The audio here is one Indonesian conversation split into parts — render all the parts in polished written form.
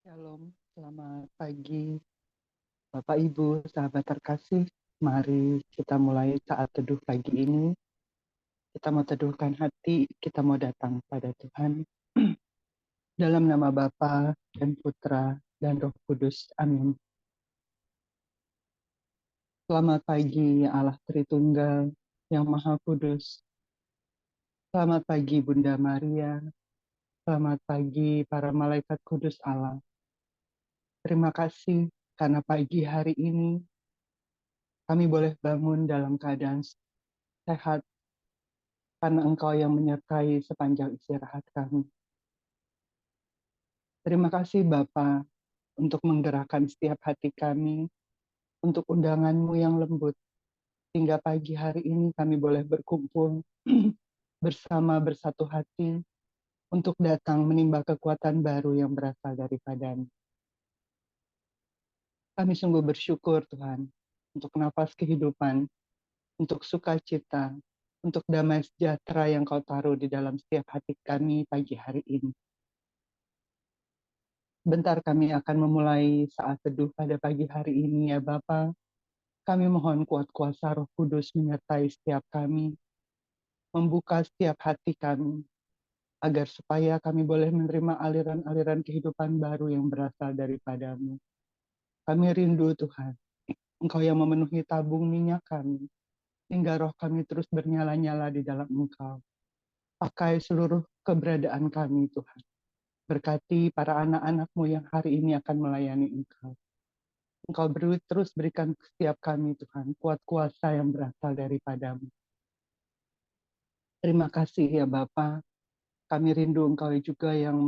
Shalom, selamat pagi Bapak Ibu, sahabat terkasih. Mari kita mulai saat teduh pagi ini. Kita mau teduhkan hati, kita mau datang pada Tuhan. Dalam nama Bapa dan Putra dan Roh Kudus. Amin. Selamat pagi Allah Tritunggal yang Maha Kudus. Selamat pagi Bunda Maria. Selamat pagi para malaikat kudus Allah. Terima kasih karena pagi hari ini kami boleh bangun dalam keadaan sehat, karena Engkau yang menyertai sepanjang istirahat kami. Terima kasih Bapa untuk menggerakkan setiap hati kami, untuk undangan-Mu yang lembut, hingga pagi hari ini kami boleh berkumpul bersama bersatu hati untuk datang menimba kekuatan baru yang berasal daripada-Mu. Kami sungguh bersyukur Tuhan untuk nafas kehidupan, untuk sukacita, untuk damai sejahtera yang Kau taruh di dalam setiap hati kami pagi hari ini. Bentar kami akan memulai saat teduh pada pagi hari ini ya Bapa. Kami mohon kuat kuasa Roh Kudus menyertai setiap kami, membuka setiap hati kami, agar supaya kami boleh menerima aliran-aliran kehidupan baru yang berasal daripada-Mu. Kami rindu Tuhan, Engkau yang memenuhi tabung minyak kami, hingga roh kami terus bernyala-nyala di dalam Engkau. Pakai seluruh keberadaan kami Tuhan. Berkati para anak-anak-Mu yang hari ini akan melayani Engkau. Engkau terus berikan setiap kami Tuhan, kuat kuasa yang berasal daripada-Mu. Terima kasih ya Bapa. Kami rindu Engkau juga yang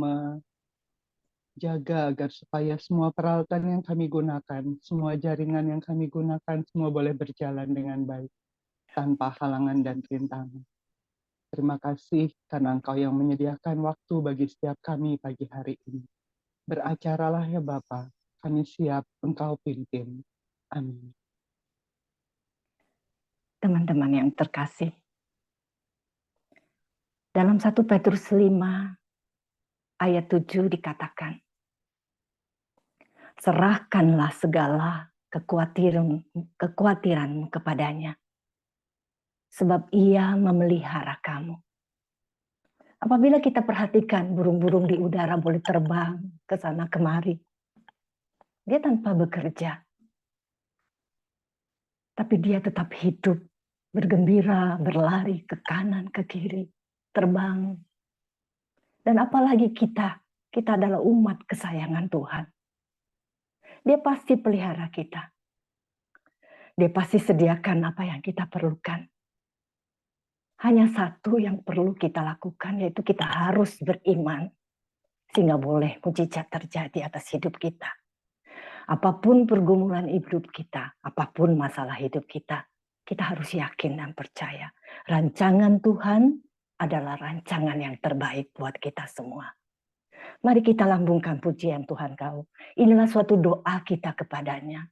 menjaga agar supaya semua peralatan yang kami gunakan, semua jaringan yang kami gunakan, semua boleh berjalan dengan baik, tanpa halangan dan rintangan. Terima kasih karena Engkau yang menyediakan waktu bagi setiap kami pagi hari ini. Beracaralah ya Bapa, kami siap Engkau pimpin. Amin. Teman-teman yang terkasih, dalam 1 Petrus 5 ayat 7 dikatakan, serahkanlah segala kekhawatiran kepadanya, sebab ia memelihara kamu. Apabila kita perhatikan burung-burung di udara boleh terbang ke sana kemari, dia tanpa bekerja, tapi dia tetap hidup, bergembira, berlari ke kanan, ke kiri, terbang. Dan apalagi kita adalah umat kesayangan Tuhan. Dia pasti pelihara kita. Dia pasti sediakan apa yang kita perlukan. Hanya satu yang perlu kita lakukan, yaitu kita harus beriman. Sehingga boleh mujizat terjadi atas hidup kita. Apapun pergumulan hidup kita, apapun masalah hidup kita harus yakin dan percaya. Rancangan Tuhan adalah rancangan yang terbaik buat kita semua. Mari kita lambungkan pujian Tuhan kau. Inilah suatu doa kita kepadanya.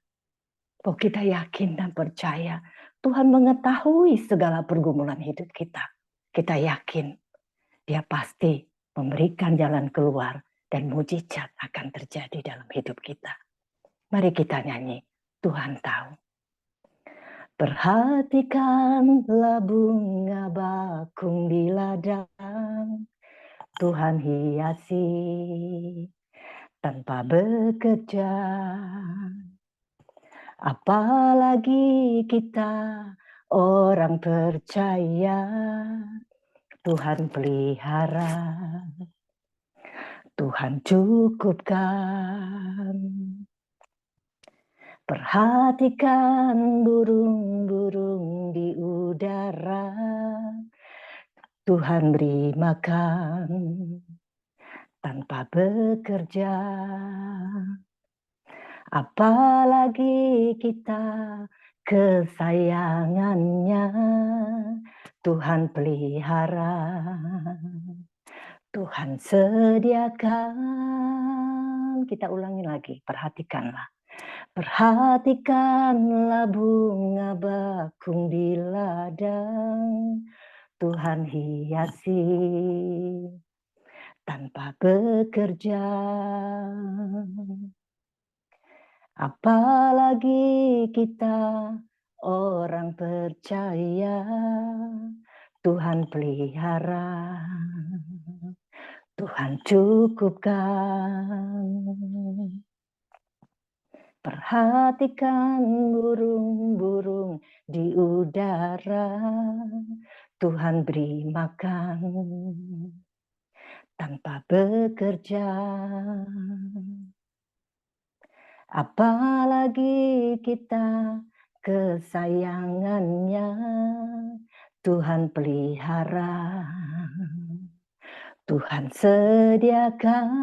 Bahwa kita yakin dan percaya Tuhan mengetahui segala pergumulan hidup kita. Kita yakin Dia pasti memberikan jalan keluar dan mujizat akan terjadi dalam hidup kita. Mari kita nyanyi, Tuhan tahu. Perhatikanlah bunga bakung di ladang, Tuhan hiasi tanpa bekerja. Apalagi kita orang percaya, Tuhan pelihara, Tuhan cukupkan. Perhatikan burung-burung di udara, Tuhan beri makan tanpa bekerja. Apalagi kita kesayangannya, Tuhan pelihara, Tuhan sediakan. Kita ulangi lagi, perhatikanlah. Perhatikanlah bunga bakung di ladang, Tuhan hiasi tanpa bekerja. Apalagi kita orang percaya, Tuhan pelihara, Tuhan cukupkan. Perhatikan burung-burung di udara, Tuhan beri makan tanpa bekerja. Apalagi kita kesayangannya, Tuhan pelihara, Tuhan sediakan.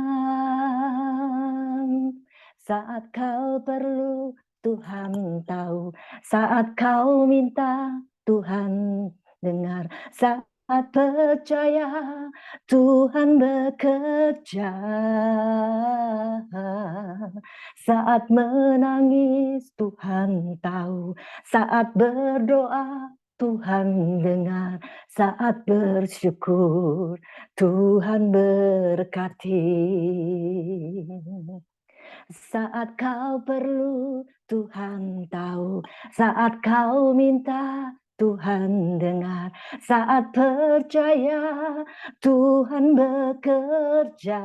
Saat kau perlu, Tuhan tahu. Saat kau minta, Tuhan dengar. Saat percaya, Tuhan bekerja. Saat menangis, Tuhan tahu. Saat berdoa, Tuhan dengar. Saat bersyukur, Tuhan berkati. Saat kau perlu, Tuhan tahu. Saat kau minta, Tuhan dengar. Saat percaya, Tuhan bekerja.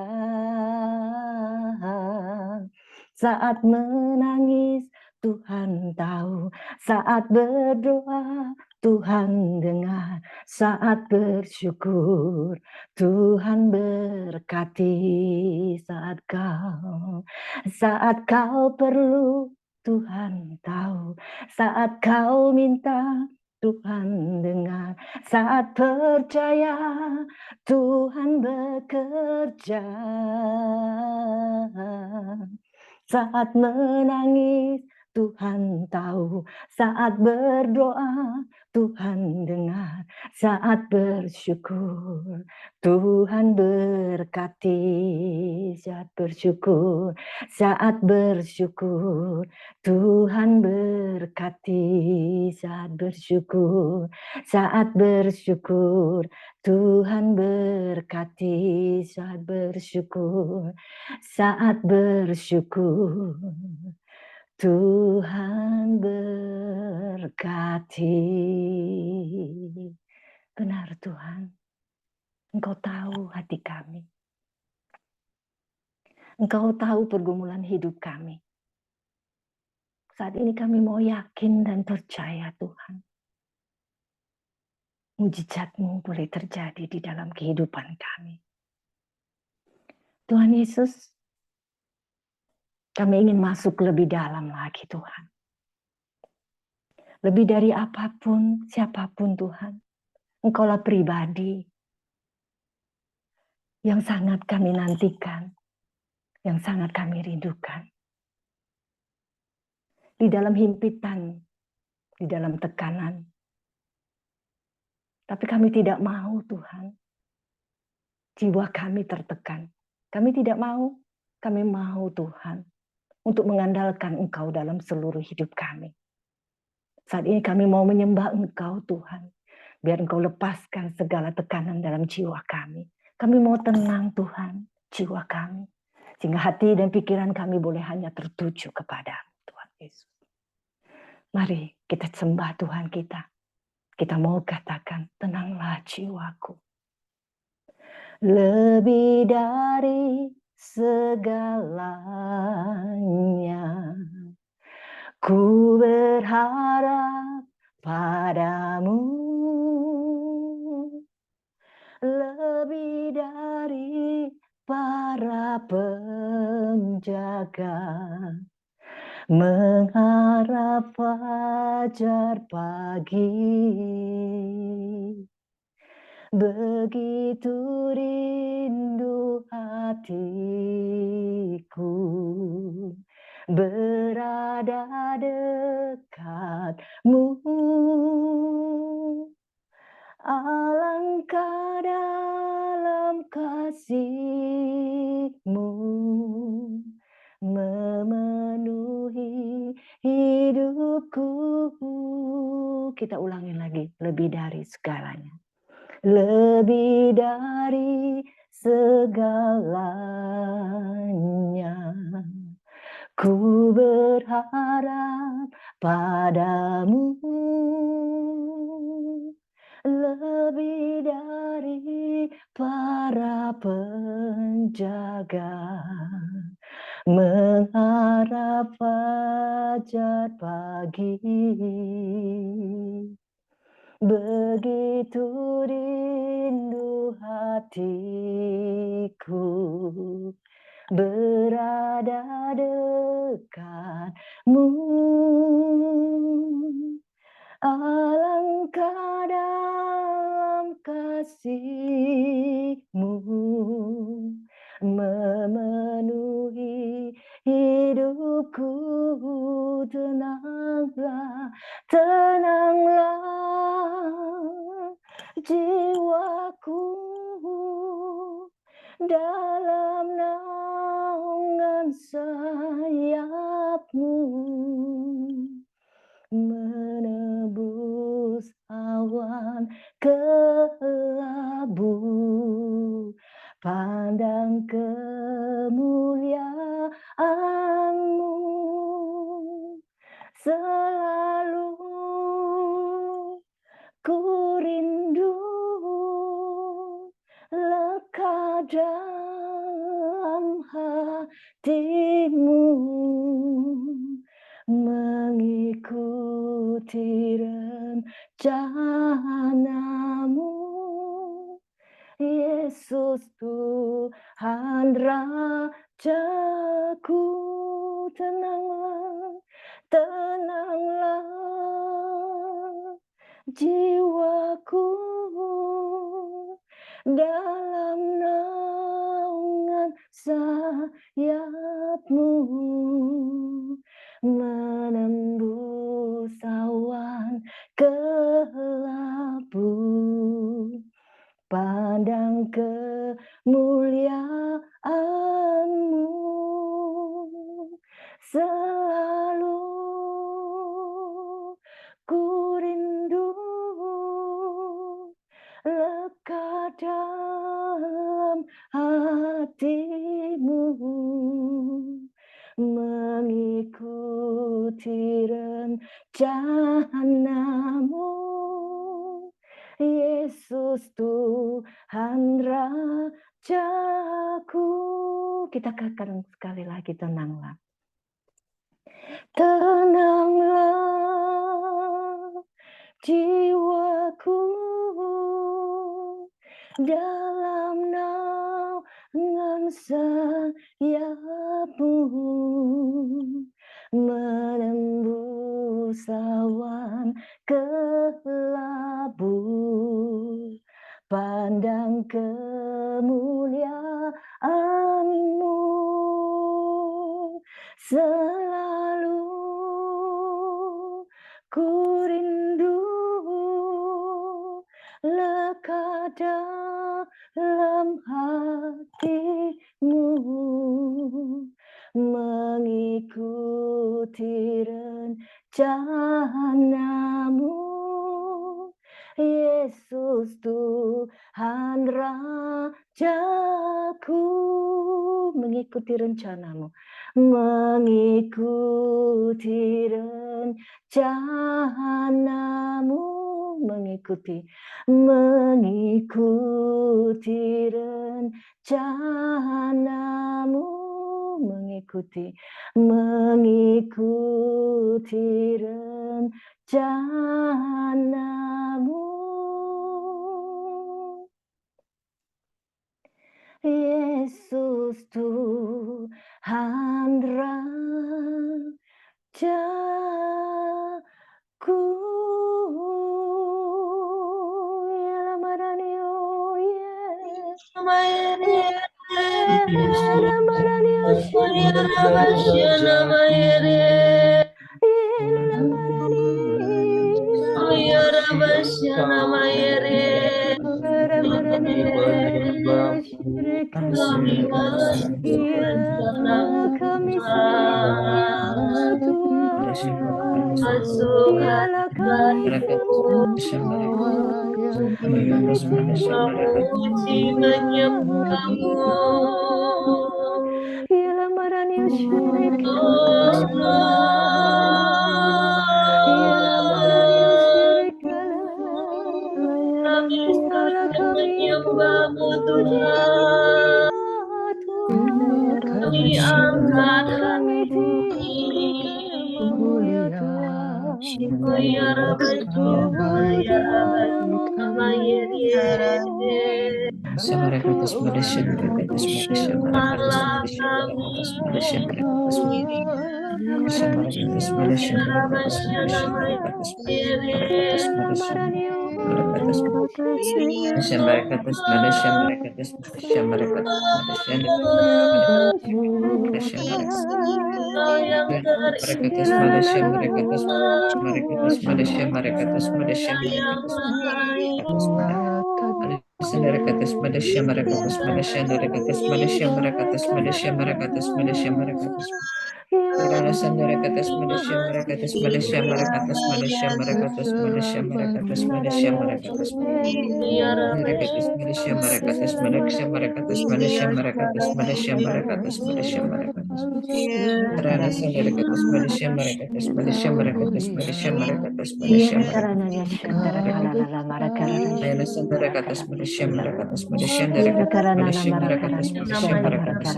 Saat menangis, Tuhan tahu. Saat berdoa, Tuhan dengar. Saat bersyukur, Tuhan berkati. Saat kau perlu, Tuhan tahu. Saat kau minta, Tuhan dengar. Saat percaya, Tuhan bekerja. Saat menangis, Tuhan tahu. Saat berdoa, Tuhan dengar. Saat bersyukur, Tuhan berkati. Saat bersyukur, Tuhan berkati. Saat bersyukur, Tuhan berkati. Saat bersyukur, Tuhan berkati. Benar Tuhan, Engkau tahu hati kami. Engkau tahu pergumulan hidup kami. Saat ini kami mau yakin dan percaya Tuhan. Mujizat-Mu boleh terjadi di dalam kehidupan kami. Tuhan Yesus, kami ingin masuk lebih dalam lagi Tuhan. Lebih dari apapun, siapapun Tuhan. Engkaulah pribadi yang sangat kami nantikan, yang sangat kami rindukan. Di dalam himpitan, di dalam tekanan. Tapi kami tidak mau Tuhan. Jiwa kami tertekan. Kami tidak mau, kami mau Tuhan. Untuk mengandalkan Engkau dalam seluruh hidup kami. Saat ini kami mau menyembah Engkau Tuhan. Biar Engkau lepaskan segala tekanan dalam jiwa kami. Kami mau tenang Tuhan, jiwa kami. Sehingga hati dan pikiran kami boleh hanya tertuju kepada Tuhan Yesus. Mari kita sembah Tuhan kita. Kita mau katakan, tenanglah jiwaku. Lebih dari segalanya, ku berharap padamu. Lebih dari para penjaga, mengharap fajar pagi. Begitu rindu hatiku berada dekatmu. Alangkah dalam kasih-Mu memenuhi hidupku. Kita ulangi lagi, lebih dari segalanya. Lebih dari segalanya. Ku berharap padamu lebih dari para penjaga, mengharap fajar pagi. Begitu rindu hatiku berada dekatmu. Alangkah dalam kasih-Mu memenuhi hidupku. Tenanglah, tenanglah jiwaku dalam naungan sayap-Mu, menebus awan kelabu, pandang kemuliaan-Mu. Selalu ku rindu lekat dalam hati-Mu, mengikuti rencana-Mu. Yesus Tuhan Rajaku, tenanglah, tenanglah jiwaku dalam naungan sayap-Mu, menembus awan kelabu, pandang kemuliaan-Mu. Selalu ku rindu lekat dalam hati-Mu, mengikuti rencana-Mu. Yesus Tuhan Rajaku. Kita katakan sekali lagi, tenanglah. Tenanglah jiwaku dalam naungan sayap-Mu, menembus awan kelabu, pandang kemuliaan-Mu. Selalu ku rindu lekat dalam hati-Mu, mengikuti rencana-Mu. Yesus Tuhan Rajaku, mengikuti rencana-Mu, mengikuti rencana-Mu, mengikuti rencana-Mu, mengikuti rencana-Mu. Yesus Tuhan Rajaku. Kami semua Tuhan, biarlah kami semua memuji menyembahmu. Kami sangat menyembahmu Tuhan. Kami angkat hati. Oh ya Rabbi, ya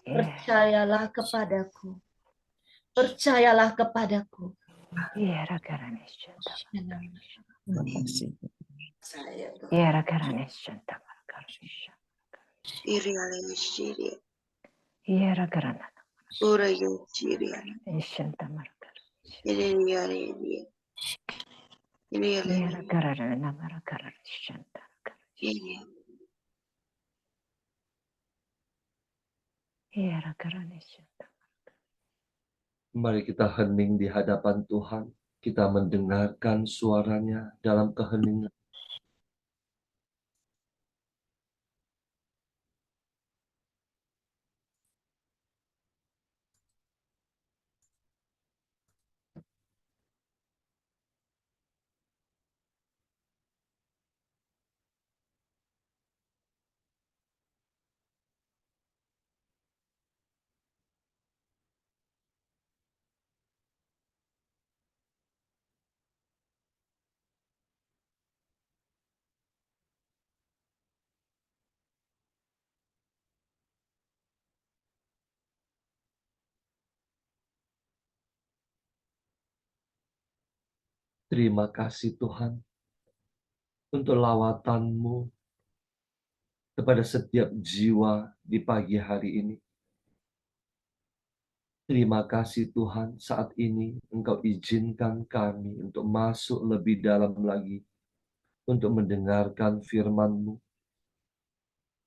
Percayalah kepadaku. Percayalah kepadaku. Mari kita hening di hadapan Tuhan. Kita mendengarkan suaranya dalam keheningan. Terima kasih Tuhan untuk lawatan-Mu kepada setiap jiwa di pagi hari ini. Terima kasih Tuhan, saat ini Engkau izinkan kami untuk masuk lebih dalam lagi, untuk mendengarkan firman-Mu.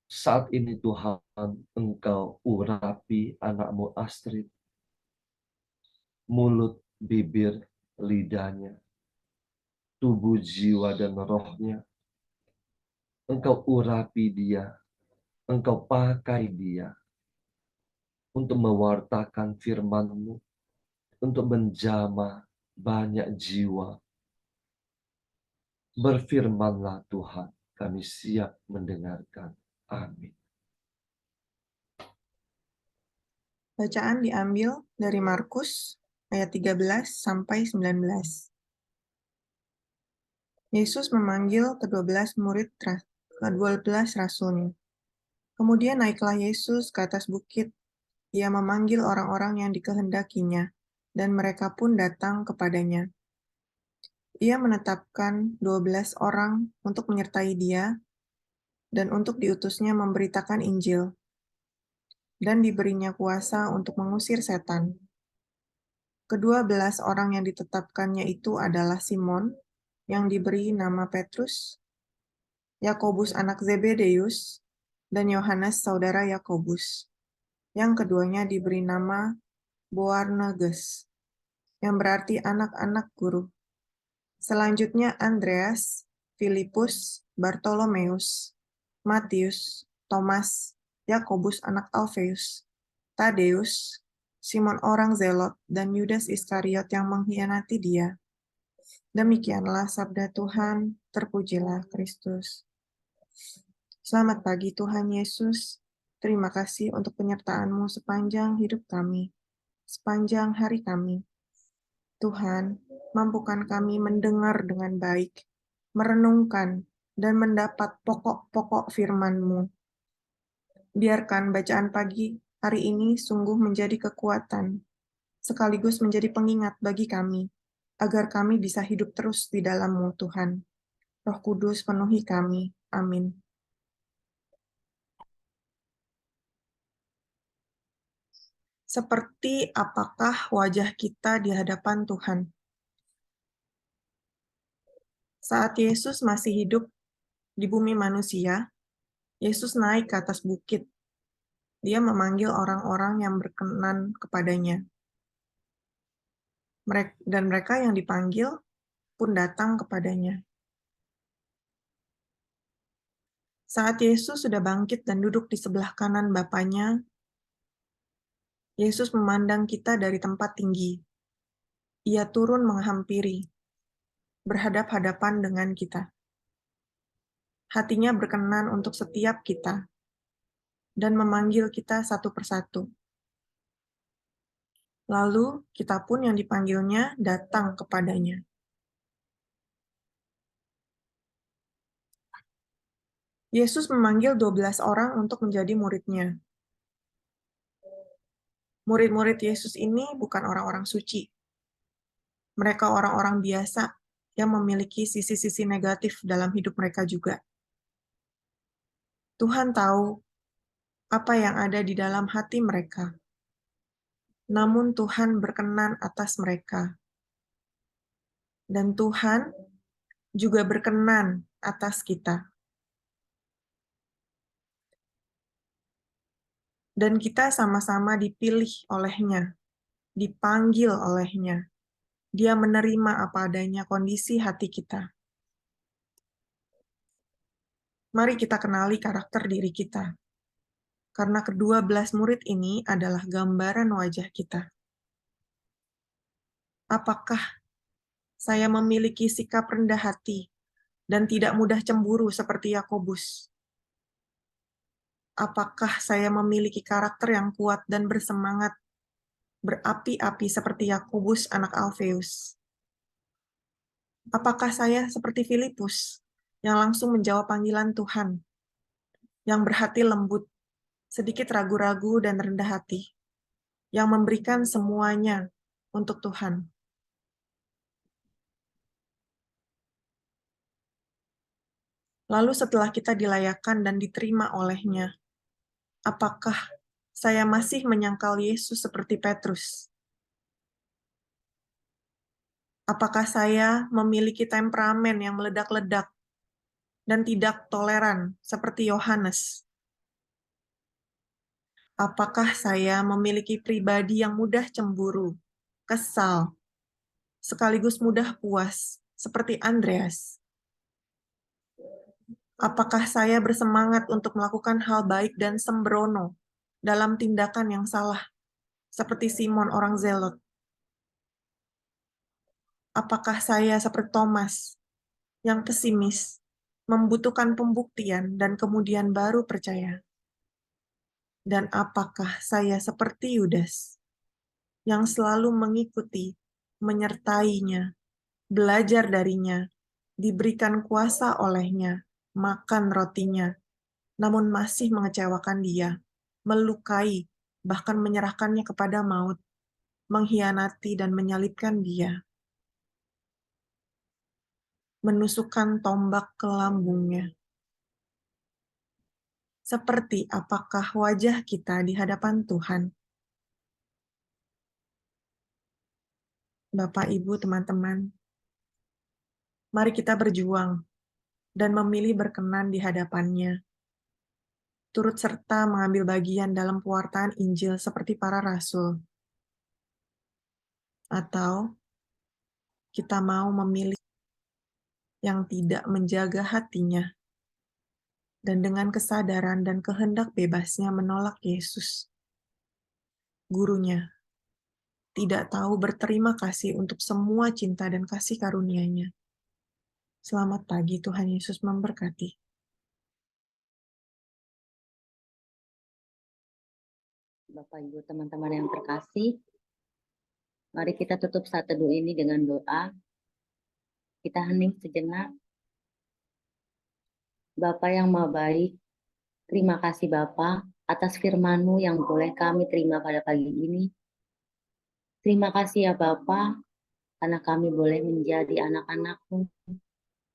Saat ini Tuhan, Engkau urapi anak-Mu Astrid, mulut, bibir, lidahnya, tubuh, jiwa, dan rohnya. Engkau urapi dia, Engkau pakai dia untuk mewartakan firman-Mu, untuk menjamah banyak jiwa. Berfirmanlah Tuhan, kami siap mendengarkan. Amin. Bacaan diambil dari Markus ayat 13 sampai 19. Yesus memanggil ke-12 murid ke-12 rasulnya. Kemudian naiklah Yesus ke atas bukit. Ia memanggil orang-orang yang dikehendakinya, dan mereka pun datang kepadanya. Ia menetapkan 12 orang untuk menyertai dia, dan untuk diutusnya memberitakan Injil, dan diberinya kuasa untuk mengusir setan. Ke-12 orang yang ditetapkannya itu adalah Simon, yang diberi nama Petrus, Yakobus anak Zebedeus, dan Yohanes saudara Yakobus. Yang keduanya diberi nama Boanerges, yang berarti anak-anak guru. Selanjutnya Andreas, Filipus, Bartolomeus, Matius, Thomas, Yakobus anak Alfeus, Tadeus, Simon orang Zelot, dan Yudas Iskariot yang mengkhianati dia. Demikianlah sabda Tuhan, terpujilah Kristus. Selamat pagi Tuhan Yesus, terima kasih untuk penyertaan-Mu sepanjang hidup kami, sepanjang hari kami. Tuhan, mampukan kami mendengar dengan baik, merenungkan, dan mendapat pokok-pokok firman-Mu. Biarkan bacaan pagi hari ini sungguh menjadi kekuatan, sekaligus menjadi pengingat bagi kami, agar kami bisa hidup terus di dalam-Mu, Tuhan. Roh Kudus penuhi kami. Amin. Seperti apakah wajah kita di hadapan Tuhan? Saat Yesus masih hidup di bumi manusia, Yesus naik ke atas bukit. Dia memanggil orang-orang yang berkenan kepadanya. Dan mereka yang dipanggil pun datang kepadanya. Saat Yesus sudah bangkit dan duduk di sebelah kanan Bapanya, Yesus memandang kita dari tempat tinggi. Ia turun menghampiri, berhadap-hadapan dengan kita. Hatinya berkenan untuk setiap kita, dan memanggil kita satu persatu. Lalu kita pun yang dipanggilnya datang kepadanya. Yesus memanggil 12 orang untuk menjadi murid-Nya. Murid-murid Yesus ini bukan orang-orang suci. Mereka orang-orang biasa yang memiliki sisi-sisi negatif dalam hidup mereka juga. Tuhan tahu apa yang ada di dalam hati mereka. Namun Tuhan berkenan atas mereka. Dan Tuhan juga berkenan atas kita. Dan kita sama-sama dipilih oleh-Nya, dipanggil oleh-Nya. Dia menerima apa adanya kondisi hati kita. Mari kita kenali karakter diri kita. Karena ke-12 murid ini adalah gambaran wajah kita. Apakah saya memiliki sikap rendah hati dan tidak mudah cemburu seperti Yakobus? Apakah saya memiliki karakter yang kuat dan bersemangat, berapi-api seperti Yakobus anak Alfeus? Apakah saya seperti Filipus yang langsung menjawab panggilan Tuhan, yang berhati lembut, sedikit ragu-ragu dan rendah hati, yang memberikan semuanya untuk Tuhan? Lalu setelah kita dilayakkan dan diterima oleh-Nya, apakah saya masih menyangkal Yesus seperti Petrus? Apakah saya memiliki temperamen yang meledak-ledak dan tidak toleran seperti Yohanes? Apakah saya memiliki pribadi yang mudah cemburu, kesal, sekaligus mudah puas seperti Andreas? Apakah saya bersemangat untuk melakukan hal baik dan sembrono dalam tindakan yang salah, seperti Simon orang Zelot? Apakah saya seperti Thomas, yang pesimis, membutuhkan pembuktian dan kemudian baru percaya? Dan apakah saya seperti Yudas, yang selalu mengikuti, menyertainya, belajar darinya, diberikan kuasa oleh-Nya, makan rotinya, namun masih mengecewakan dia, melukai, bahkan menyerahkannya kepada maut, mengkhianati dan menyalibkan dia, menusukkan tombak ke lambungnya? Seperti apakah wajah kita di hadapan Tuhan? Bapak, Ibu, teman-teman, Mari kita berjuang dan memilih berkenan di hadapan-Nya. Turut serta mengambil bagian dalam pewartaan Injil seperti para rasul. Atau kita mau memilih yang tidak menjaga hatinya dan dengan kesadaran dan kehendak bebasnya menolak Yesus, gurunya, tidak tahu berterima kasih untuk semua cinta dan kasih karunia-Nya. Selamat pagi, Tuhan Yesus memberkati. Bapak Ibu teman-teman yang terkasih, mari kita tutup saat teduh ini dengan doa. Kita hening sejenak. Bapa yang Maha Baik, terima kasih Bapa atas firman-Mu yang boleh kami terima pada pagi ini. Terima kasih ya Bapa, karena kami boleh menjadi anak-anak-Mu,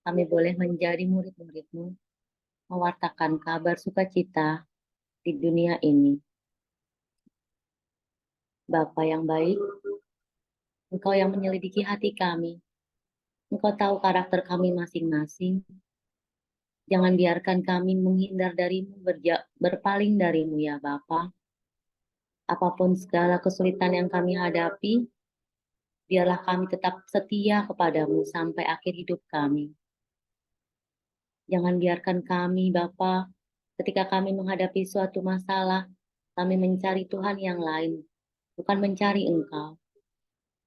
kami boleh menjadi murid-murid-Mu, mewartakan kabar sukacita di dunia ini. Bapa yang baik, Engkau yang menyelidiki hati kami, Engkau tahu karakter kami masing-masing. Jangan biarkan kami menghindar darimu, berpaling darimu ya Bapa. Apapun segala kesulitan yang kami hadapi, biarlah kami tetap setia kepadamu sampai akhir hidup kami. Jangan biarkan kami Bapa, ketika kami menghadapi suatu masalah, kami mencari Tuhan yang lain, bukan mencari Engkau.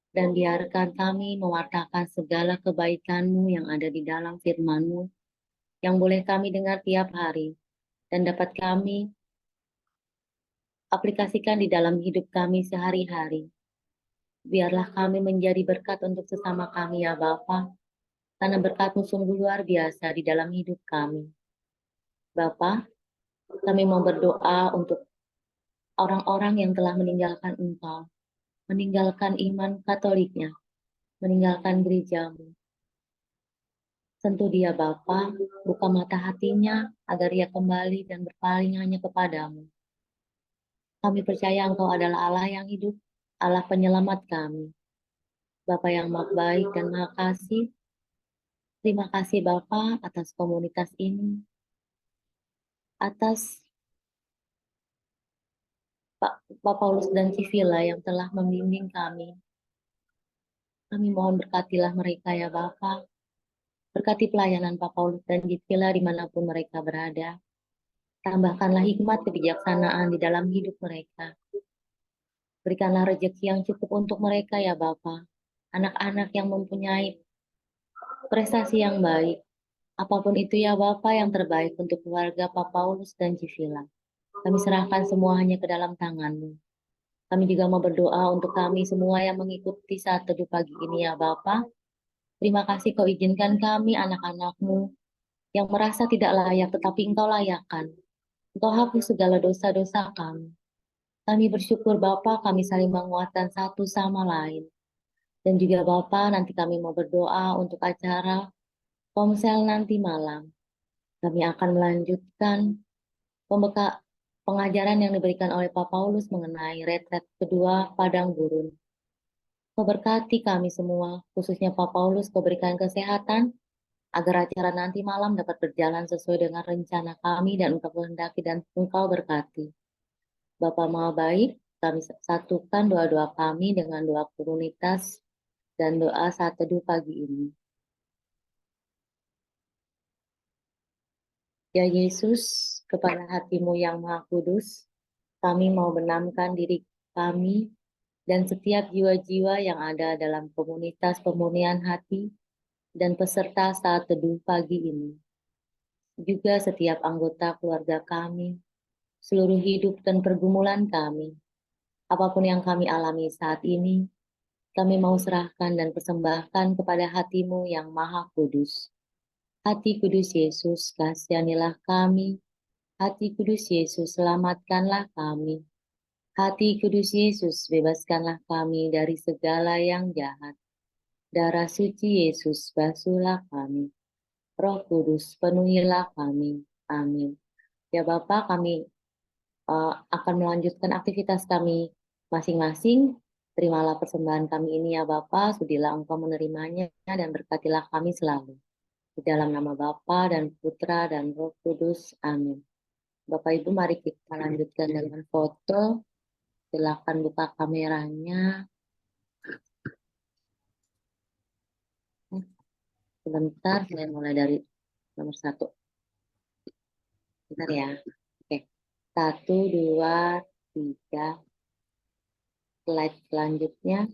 Dan biarkan kami mewartakan segala kebaikan-Mu yang ada di dalam firman-Mu, yang boleh kami dengar tiap hari, dan dapat kami aplikasikan di dalam hidup kami sehari-hari. Biarlah kami menjadi berkat untuk sesama kami ya Bapa, karena berkat-Mu sungguh luar biasa di dalam hidup kami. Bapa, kami mau berdoa untuk orang-orang yang telah meninggalkan Engkau, meninggalkan iman Katoliknya, meninggalkan gereja-Mu. Sentuh dia Bapa, buka mata hatinya agar ia kembali dan berpaling hanya kepadamu. Kami percaya Engkau adalah Allah yang hidup, Allah penyelamat kami. Bapa yang maha baik dan maha kasih, terima kasih Bapa atas komunitas ini, atas Pak Paulus dan Civila yang telah membimbing kami. Kami mohon berkatilah mereka ya Bapa. Berkati pelayanan Pak Paulus dan Civila dimanapun mereka berada. Tambahkanlah hikmat kebijaksanaan di dalam hidup mereka. Berikanlah rezeki yang cukup untuk mereka ya Bapa. Anak-anak yang mempunyai prestasi yang baik. Apapun itu ya Bapa yang terbaik untuk keluarga Pak Paulus dan Civila. Kami serahkan semuanya ke dalam tangan-Mu. Kami juga mau berdoa untuk kami semua yang mengikuti saat teduh pagi ini ya Bapa. Terima kasih Kau izinkan kami anak-anak-Mu yang merasa tidak layak tetapi Engkau layakkan. Engkau hapus segala dosa-dosa kami. Kami bersyukur Bapa, kami saling menguatkan satu sama lain. Dan juga Bapa, nanti kami mau berdoa untuk acara Komsel nanti malam. Kami akan melanjutkan pengajaran yang diberikan oleh Pak Paulus mengenai retret kedua Padang Gurun. Kau berkati kami semua, khususnya Pak Paulus, Kau berikan kesehatan, agar acara nanti malam dapat berjalan sesuai dengan rencana kami dan Engkau kehendaki dan Engkau berkati. Bapa Maha Baik, kami satukan doa-doa kami dengan doa komunitas dan doa saat teduh pagi ini. Ya Yesus, kepada hati-Mu yang Maha Kudus, kami mau benamkan diri kami dan setiap jiwa-jiwa yang ada dalam komunitas pemurnian hati dan peserta saat teduh pagi ini. Juga setiap anggota keluarga kami, seluruh hidup dan pergumulan kami. Apapun yang kami alami saat ini, kami mau serahkan dan persembahkan kepada hati-Mu yang Maha Kudus. Hati Kudus Yesus, kasihanilah kami. Hati Kudus Yesus, selamatkanlah kami. Hati Kudus Yesus, bebaskanlah kami dari segala yang jahat. Darah suci Yesus, basuhlah kami. Roh Kudus, penuhilah kami. Amin. Ya Bapa, kami akan melanjutkan aktivitas kami masing-masing. Terimalah persembahan kami ini ya Bapa, sudilah Engkau menerimanya dan berkatilah kami selalu. Di dalam nama Bapa dan Putra dan Roh Kudus. Amin. Bapak Ibu, mari kita lanjutkan dengan foto. Silakan buka kameranya. Sebentar, saya mulai dari nomor 1. Bentar ya. Oke. 1, 2, 3. Slide selanjutnya.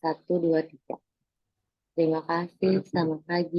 1, 2, 3. Terima kasih. Selamat pagi.